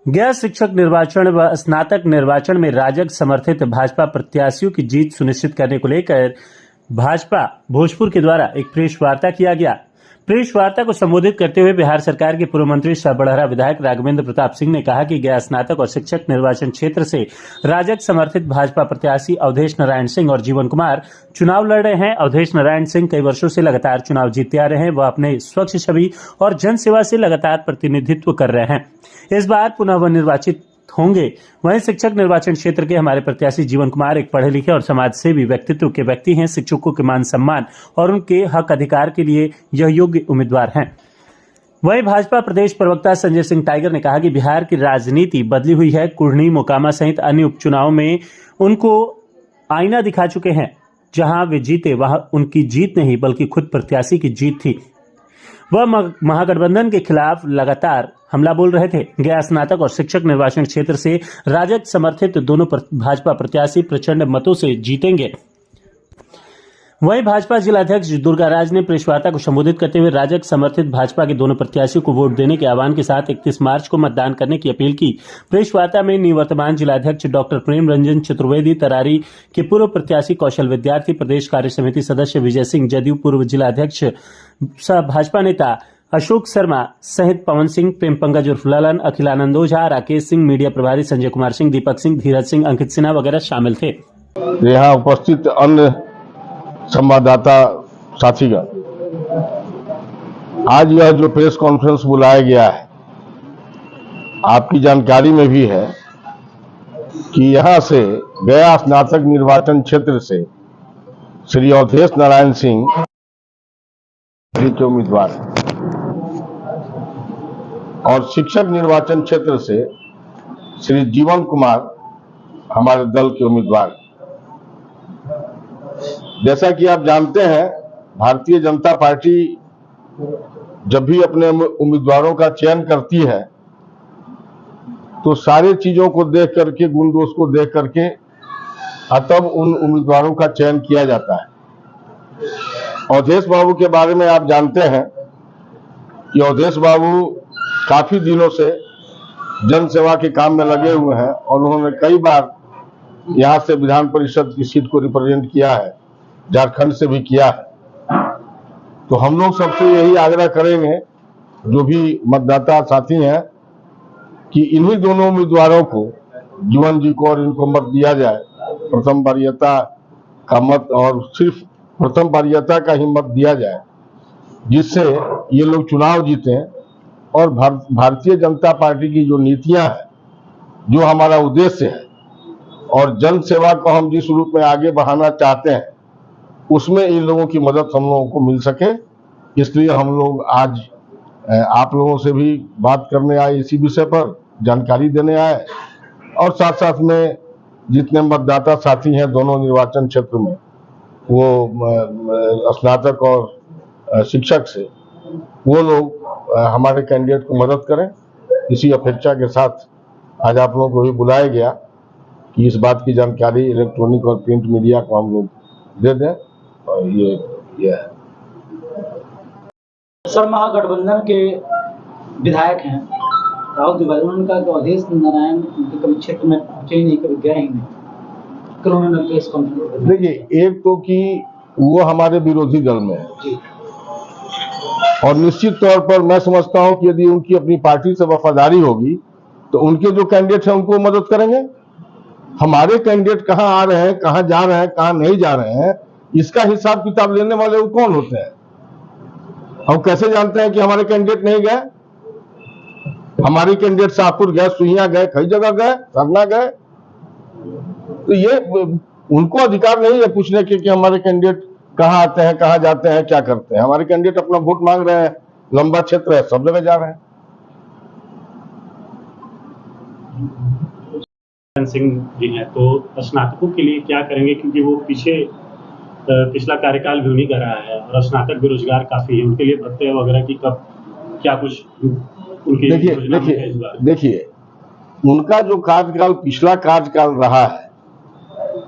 गैर शिक्षक निर्वाचन व स्नातक निर्वाचन में राजग समर्थित भाजपा प्रत्याशियों की जीत सुनिश्चित करने को लेकर भाजपा भोजपुर के द्वारा एक प्रेस वार्ता किया गया। प्रेस वार्ता को संबोधित करते हुए बिहार सरकार के पूर्व मंत्री सह बड़हरा विधायक राघवेंद्र प्रताप सिंह ने कहा कि गया स्नातक और शिक्षक निर्वाचन क्षेत्र से राजग समर्थित भाजपा प्रत्याशी अवधेश नारायण सिंह और जीवन कुमार चुनाव लड़ रहे हैं। अवधेश नारायण सिंह कई वर्षों से लगातार चुनाव जीतते आ रहे हैं। वह अपने स्वच्छ छवि और जन सेवा से लगातार प्रतिनिधित्व कर रहे हैं। इस बार पुनः वह निर्वाचित होंगे। वहीं शिक्षक निर्वाचन क्षेत्र के हमारे प्रत्याशी जीवन कुमार एक पढ़े लिखे और समाज सेवी व्यक्तित्व के व्यक्ति हैं। शिक्षकों के मान सम्मान और उनके हक अधिकार के लिए यह योग्य उम्मीदवार हैं। वहीं भाजपा प्रदेश प्रवक्ता संजय सिंह टाइगर ने कहा कि बिहार की राजनीति बदली हुई है। कुढ़नी, मोकामा सहित अन्य उपचुनाव में उनको आईना दिखा चुके हैं। जहां वे जीते वहां उनकी जीत नहीं बल्कि खुद प्रत्याशी की जीत थी। वह महागठबंधन के खिलाफ लगातार हमला बोल रहे थे। गया स्नातक और शिक्षक निर्वाचन क्षेत्र से राजग समर्थित दोनों भाजपा प्रत्याशी प्रचंड मतों से जीतेंगे। वहीं भाजपा जिलाध्यक्ष दुर्गा राज ने प्रेस वार्ता को संबोधित करते हुए राजग समर्थित भाजपा के दोनों प्रत्याशियों को वोट देने के आह्वान के साथ 31 मार्च को मतदान करने की अपील की। प्रेस वार्ता में निवर्तमान जिलाध्यक्ष डॉक्टर प्रेम रंजन चतुर्वेदी, तरारी के पूर्व प्रत्याशी कौशल विद्यार्थी, प्रदेश कार्य समिति सदस्य विजय सिंह, जदयू पूर्व जिलाध्यक्ष सह भाजपा नेता अशोक शर्मा सहित पवन सिंह, प्रेम पंकज उर्फ ललन, अखिलानंद ओझा, राकेश सिंह, मीडिया प्रभारी संजय कुमार सिंह, दीपक सिंह, धीरज सिंह, अंकित सिन्हा वगैरह शामिल थे। यहाँ उपस्थित अन्य संवाददाता साथीगण, आज यह जो प्रेस कॉन्फ्रेंस बुलाया गया है, आपकी जानकारी में भी है कि यहां से गया स्नातक निर्वाचन क्षेत्र से श्री अवधेश नारायण सिंह के उम्मीदवार हैं और शिक्षक निर्वाचन क्षेत्र से श्री जीवन कुमार हमारे दल के उम्मीदवार हैं। जैसा कि आप जानते हैं, भारतीय जनता पार्टी जब भी अपने उम्मीदवारों का चयन करती है तो सारे चीजों को देख करके, गुण दोष को देख करके तब उन उम्मीदवारों का चयन किया जाता है। अवधेश बाबू के बारे में आप जानते हैं कि अवधेश बाबू काफी दिनों से जन सेवा के काम में लगे हुए हैं और उन्होंने कई बार यहां से विधान परिषद की सीट को रिप्रेजेंट किया है, झारखंड से भी किया है। तो हम लोग सबसे यही आग्रह करेंगे, जो भी मतदाता साथी हैं, कि इन्हीं दोनों उम्मीदवारों को, जीवन जी को और इनको मत दिया जाए। प्रथम वरीयता का मत, और सिर्फ प्रथम वरीयता का ही मत दिया जाए, जिससे ये लोग चुनाव जीतें और भारतीय जनता पार्टी की जो नीतियां हैं, जो हमारा उद्देश्य है और जन सेवा को हम जिस रूप में आगे बढ़ाना चाहते हैं, उसमें इन लोगों की मदद हम लोगों को मिल सके। इसलिए हम लोग आज आप लोगों से भी बात करने आए, इसी विषय पर जानकारी देने आए, और साथ साथ में जितने मतदाता साथी हैं दोनों निर्वाचन क्षेत्र में, वो स्नातक और शिक्षक से, वो लोग हमारे कैंडिडेट को मदद करें। इसी अपेक्षा के साथ आज आप लोगों को भी बुलाया गया कि इस बात की जानकारी इलेक्ट्रॉनिक और प्रिंट मीडिया को हम लोग दे दें। और ये है सर, महागठबंधन के विधायक हैं राहुल तिवारी, उन्होंने कहा कि अवधेश नारायण कभी क्षेत्र में पहुंचे ही नहीं, कभी गए ही नहीं। कल उन्होंने प्रेस कॉन्फ्रेंस, देखिए, एक तो कि वो हमारे विरोधी दल में है और निश्चित तौर पर मैं समझता हूं कि यदि उनकी अपनी पार्टी से वफादारी होगी तो उनके जो कैंडिडेट हैं उनको मदद करेंगे। हमारे कैंडिडेट कहां आ रहे हैं, कहां जा रहे हैं, कहां नहीं जा रहे हैं, इसका हिसाब किताब लेने वाले वो कौन होते हैं? हम कैसे जानते हैं कि हमारे कैंडिडेट नहीं गए? हमारे कैंडिडेट शाहपुर गए, सुइया गए, कई जगह गए, सरना गए। तो ये उनको अधिकार नहीं है पूछने के कि हमारे कैंडिडेट कहां आते हैं, कहां जाते हैं, क्या करते हैं। हमारे कैंडिडेट अपना वोट मांग रहे हैं, लंबा क्षेत्र है, सब जगह जा रहे हैं। सिंह जी हैं, तो स्नातकों के लिए क्या करेंगे, क्योंकि वो पिछला कार्यकाल भी उन्हीं का रहा है और स्नातक बेरोजगार काफी है, उनके लिए भत्ते वगैरह की कब क्या कुछ उनकी देखिए, उनका जो कार्यकाल पिछला कार्यकाल रहा है,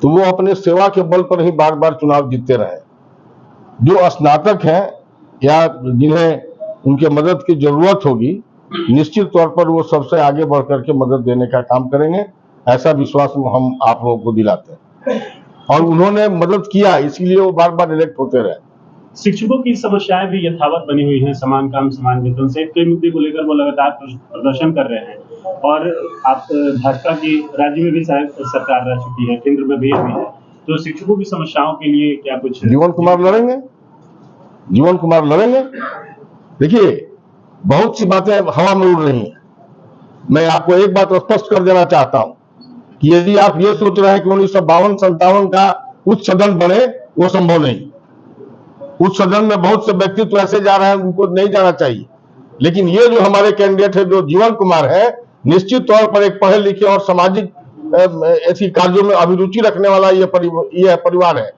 तो वो अपने सेवा के बल पर ही बार बार चुनाव जीतते रहे। जो स्नातक हैं या जिन्हें उनके मदद की जरूरत होगी, निश्चित तौर पर वो सबसे आगे बढ़ करके मदद देने का काम करेंगे, ऐसा विश्वास हम आप लोगों को दिलाते हैं। और उन्होंने मदद किया, इसीलिए वो बार बार इलेक्ट होते रहे। शिक्षकों की समस्याएं भी यथावत बनी हुई हैं, समान काम समान वेतन से कई मुद्दे को लेकर वो लगातार प्रदर्शन कर रहे हैं। और आप भाजपा की राज्य में भी शायद सरकार रह चुकी है, केंद्र में भी अभी है, तो शिक्षकों की समस्याओं के लिए क्या कुछ जीवन कुमार लड़ेंगे, जीवन कुमार लड़ेंगे। देखिए, बहुत सी बातें हवा में उड़ रही हैं। मैं आपको एक बात स्पष्ट कर देना चाहता हूं कि यदि आप ये सोच रहे हैं कि 1952-57 का उच्च सदन बने, वो संभव नहीं। उच्च सदन में बहुत से व्यक्तित्व ऐसे जा रहे हैं, उनको नहीं जाना चाहिए। लेकिन ये जो हमारे कैंडिडेट है, जो जीवन कुमार है, निश्चित तौर पर एक पढ़े लिखे और सामाजिक ऐसी कार्यों में अभिरुचि रखने वाला ये परिवार है।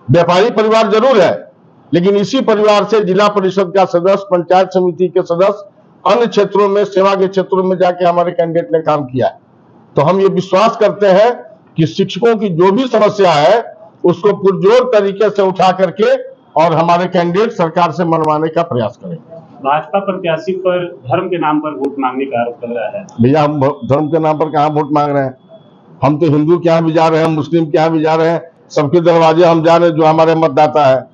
व्यापारी परिवार जरूर है, लेकिन इसी परिवार से जिला परिषद का सदस्य, पंचायत समिति के सदस्य, अन्य क्षेत्रों में, सेवा के क्षेत्रों में जाके हमारे कैंडिडेट ने काम किया है। तो हम ये विश्वास करते हैं कि शिक्षकों की जो भी समस्या है उसको पुरजोर तरीके से उठा करके और हमारे कैंडिडेट सरकार से मनवाने का प्रयास करेंगे। भाजपा प्रत्याशी पर धर्म के नाम पर वोट मांगने का आरोप लग रहा है। भैया, हम धर्म के नाम पर कहाँ वोट मांग रहे हैं? हम तो हिंदू के यहाँ भी जा रहे हैं, मुस्लिम के यहाँ भी जा रहे हैं, सबके दरवाजे हम जा रहे हैं जो हमारे मतदाता है।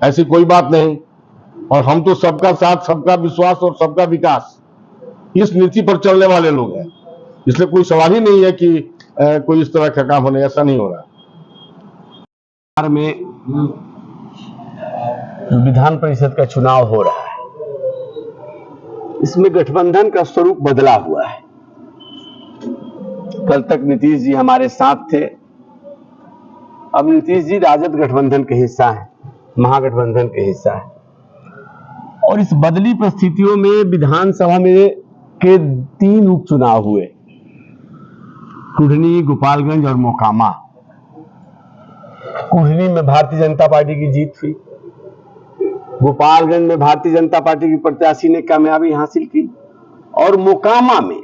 ऐसी कोई बात नहीं। और हम तो सबका साथ, सबका विश्वास और सबका विकास, इस नीति पर चलने वाले लोग हैं। इसलिए कोई सवाल ही नहीं है कि कोई इस तरह का काम होने, ऐसा नहीं हो रहा। में विधान परिषद का चुनाव हो रहा है, इसमें गठबंधन का स्वरूप बदला हुआ है। कल तक नीतीश जी हमारे साथ थे, अब नीतीश जी राजद गठबंधन के हिस्सा है, महागठबंधन के हिस्सा है। और इस बदली परिस्थितियों में विधानसभा में के 3 उपचुनाव हुए, कुढ़नी, गोपालगंज और मोकामा। कुढ़नी में भारतीय जनता पार्टी की जीत हुई, गोपालगंज में भारतीय जनता पार्टी की प्रत्याशी ने कामयाबी हासिल की, और मोकामा में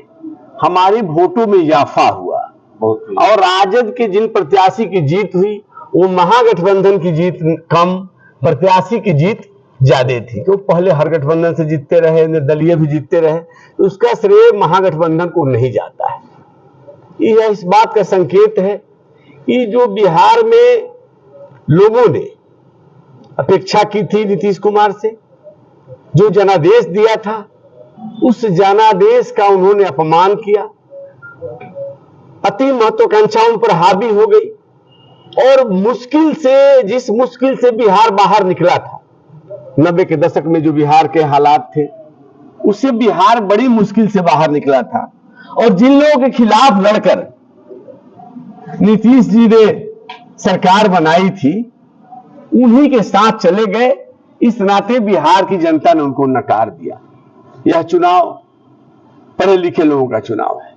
हमारी वोटों में इजाफा हुआ। और राजद के जिन प्रत्याशी की जीत हुई वो महागठबंधन की जीत कम, प्रत्याशी की जीत ज्यादा थी। तो पहले हर गठबंधन से जीतते रहे, निर्दलीय भी जीतते रहे, तो उसका श्रेय महागठबंधन को नहीं जाता है। यह इस बात का संकेत है कि जो बिहार में लोगों ने अपेक्षा की थी नीतीश कुमार से, जो जनादेश दिया था, उस जनादेश का उन्होंने अपमान किया। अति महत्वाकांक्षा उन पर हावी हो गई और जिस मुश्किल से बिहार बाहर निकला था, 90 के दशक में जो बिहार के हालात थे, उससे बिहार बड़ी मुश्किल से बाहर निकला था। और जिन लोगों के खिलाफ लड़कर नीतीश जी ने सरकार बनाई थी, उन्हीं के साथ चले गए। इस नाते बिहार की जनता ने उनको नकार दिया। यह चुनाव पढ़े लिखे लोगों का चुनाव है।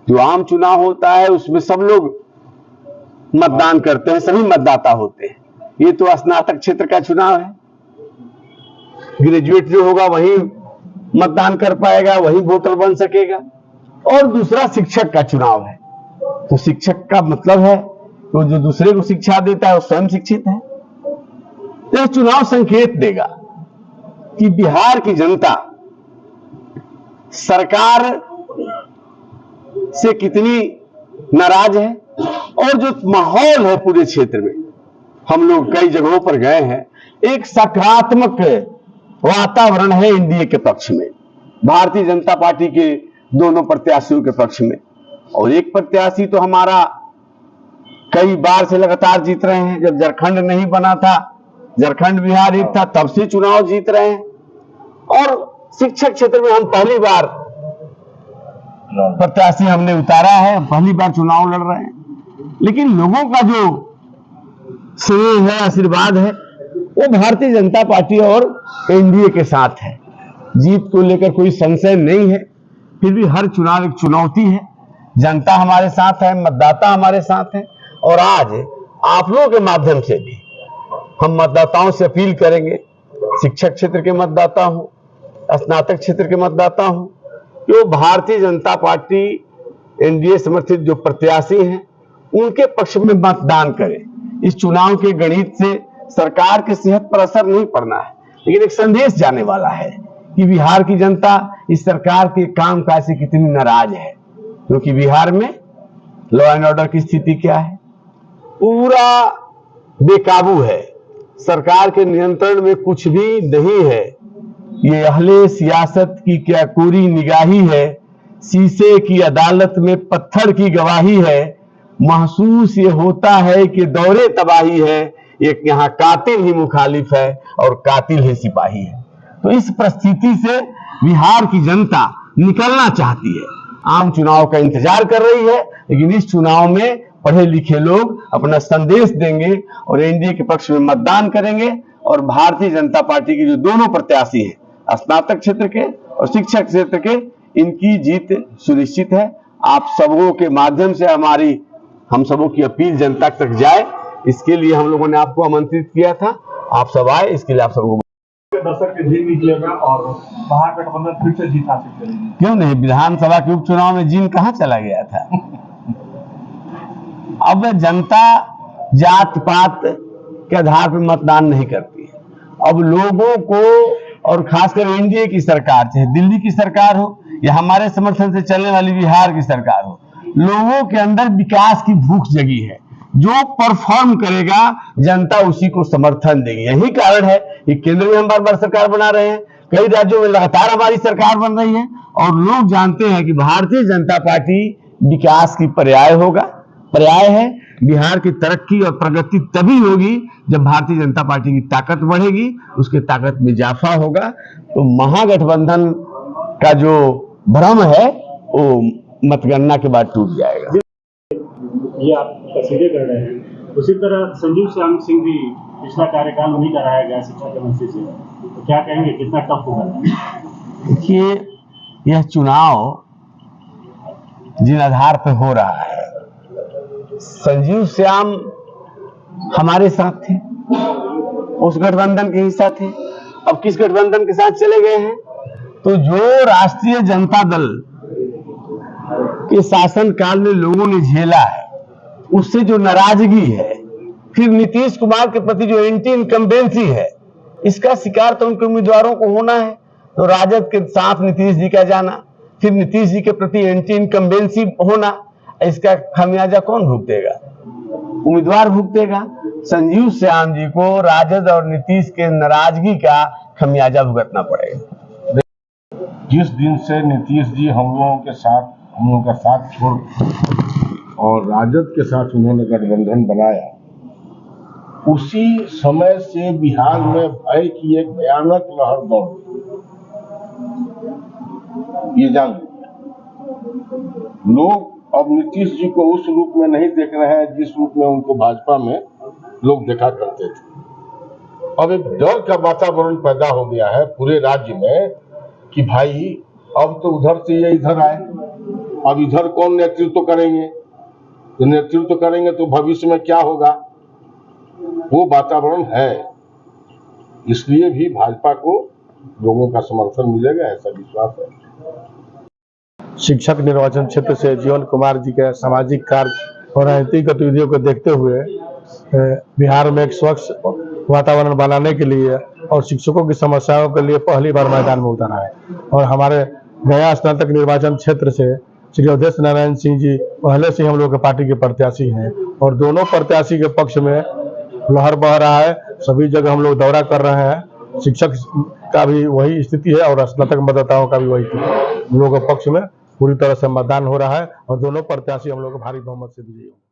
जो आम चुनाव होता है उसमें सब लोग मतदान करते हैं, सभी मतदाता होते हैं। ये तो स्नातक क्षेत्र का चुनाव है। ग्रेजुएट जो होगा वही मतदान कर पाएगा, वही वोटर बन सकेगा। और दूसरा शिक्षक का चुनाव है। तो शिक्षक का मतलब है तो जो दूसरे को शिक्षा देता है वो स्वयं शिक्षित है। यह चुनाव संकेत देगा कि बिहार की जनता सरकार से कितनी नाराज है। और जो माहौल है पूरे क्षेत्र में, हम लोग कई जगहों पर गए हैं, एक सकारात्मक वातावरण है एनडीए के पक्ष में, भारतीय जनता पार्टी के दोनों प्रत्याशियों के पक्ष में। और एक प्रत्याशी तो हमारा कई बार से लगातार जीत रहे हैं। जब झारखंड नहीं बना था, झारखंड बिहार एक था, तब से चुनाव जीत रहे हैं। और शिक्षक क्षेत्र में हम पहली बार प्रत्याशी हमने उतारा है, पहली बार चुनाव लड़ रहे हैं। लेकिन लोगों का जो श्रेय है, आशीर्वाद है, वो भारतीय जनता पार्टी और एनडीए के साथ है। जीत को लेकर कोई संशय नहीं है। फिर भी हर चुनाव एक चुनौती है। जनता हमारे साथ है, मतदाता हमारे साथ है। और आज आप लोगों के माध्यम से भी हम मतदाताओं से अपील करेंगे, शिक्षक क्षेत्र के मतदाता हो, स्नातक क्षेत्र के मतदाता हो, कि वो भारतीय जनता पार्टी एनडीए समर्थित जो प्रत्याशी हैं उनके पक्ष में मतदान करें। इस चुनाव के गणित से सरकार की सेहत पर असर नहीं पड़ना है, लेकिन एक संदेश जाने वाला है कि बिहार की जनता इस सरकार के कामकाज से कितनी नाराज है, क्योंकि बिहार में लॉ एंड ऑर्डर की स्थिति क्या है, पूरा बेकाबू है, सरकार के नियंत्रण में कुछ भी नहीं है। ये अहले सियासत की क्या कोरी निगाही है, शीशे की अदालत में पत्थर की गवाही है, महसूस ये होता है कि दौरे तबाही है, एक यहाँ कातिल ही मुखालिफ है और कातिल ही सिपाही है। तो इस परिस्थिति से बिहार की जनता निकलना चाहती है, आम चुनाव का इंतजार कर रही है, लेकिन इस चुनाव में पढ़े लिखे लोग अपना संदेश देंगे और एनडीए के पक्ष में मतदान करेंगे और भारतीय जनता पार्टी की जो दोनों प्रत्याशी हैं, स्नातक क्षेत्र के और शिक्षक क्षेत्र के, इनकी जीत सुनिश्चित है। आप सबों के माध्यम से हम सबों की अपील जनता तक जाए, इसके लिए हम लोगों ने आपको आमंत्रित किया था, आप सब आए, इसके लिए आप सबको दर्शक के दिन निकलेगा और महागठबंधन फिर से जीत हासिल करेगी। क्यों नहीं, विधानसभा के उपचुनाव में जीन कहां चला गया था। अब जनता जात पात के आधार पर मतदान नहीं करती है। अब लोगों को, और खासकर एनडीए की सरकार, चाहे दिल्ली की सरकार हो या हमारे समर्थन से चलने वाली बिहार की सरकार हो, लोगों के अंदर विकास की भूख जगी है। जो परफॉर्म करेगा जनता उसी को समर्थन देगी। यही कारण है कि केंद्र में हम बार-बार सरकार बना रहे हैं, कई राज्यों में लगातार हमारी सरकार बन रही है, और लोग जानते हैं कि भारतीय जनता पार्टी विकास की पर्याय है। बिहार की तरक्की और प्रगति तभी होगी जब भारतीय जनता पार्टी की ताकत बढ़ेगी, उसके ताकत में इजाफा होगा। तो महागठबंधन का जो भ्रम है वो मतगणना के बाद टूट जाएगा। ये आप तस्वीरें कर रहे हैं, उसी तरह संजीव श्याम सिंह भी पिछला कार्यकाल नहीं कराया गया शिक्षा के मंत्री से, तो क्या कहेंगे, कितना टफ होगा? देखिए, यह चुनाव जिन आधार पर हो रहा है, संजीव श्याम हमारे साथ थे, उस गठबंधन के हिस्सा थे, अब किस गठबंधन के साथ चले गए हैं। तो जो राष्ट्रीय जनता दल के शासनकाल में लोगों ने झेला है, उससे जो नाराजगी है, फिर नीतीश कुमार के प्रति जो एंटी इनकम्बेंसी है, इसका शिकार तो उनके उम्मीदवारों को होना है। तो राजद के साथ नीतीश जी का जाना, फिर नीतीश जी के प्रति एंटी इनकम्बेंसी होना, इसका खामियाजा कौन भुगतेगा? उम्मीदवार भुगतेगा। संजीव श्याम जी को राजद और नीतीश के नाराजगी का खामियाजा भुगतना पड़ेगा। जिस दिन से नीतीश जी हम लोगों का साथ छोड़ और राजद के साथ उन्होंने गठबंधन बनाया, उसी समय से बिहार में भय की एक भयानक लहर दौड़ गई। ये जान लोग अब नीतीश जी को उस रूप में नहीं देख रहे हैं जिस रूप में उनको भाजपा में लोग देखा करते थे। अब एक डर का वातावरण पैदा हो गया है पूरे राज्य में कि भाई अब तो उधर से ये इधर आए, अब इधर कौन नेतृत्व करेंगे, तो नेतृत्व करेंगे तो भविष्य में क्या होगा, वो वातावरण है। इसलिए भी भाजपा को लोगों का समर्थन मिलेगा, ऐसा विश्वास है। शिक्षक निर्वाचन क्षेत्र से जीवन कुमार जी के सामाजिक कार्य और राजनीतिक गतिविधियों को देखते हुए बिहार में एक स्वच्छ वातावरण बनाने के लिए और शिक्षकों की समस्याओं के लिए पहली बार मैदान में उतरा है। और हमारे गया स्नातक निर्वाचन क्षेत्र से श्री अवधेश नारायण सिंह जी पहले से हम लोग के पार्टी के प्रत्याशी हैं, और दोनों प्रत्याशी के पक्ष में लहर बह रहा है। सभी जगह हम लोग दौरा कर रहे हैं। शिक्षक का भी वही स्थिति है और स्नातक मतदाताओं का भी वही स्थिति है। हम लोगों के पक्ष में पूरी तरह से मतदान हो रहा है और दोनों प्रत्याशी हम लोग को भारी बहुमत से विजयी होंगे।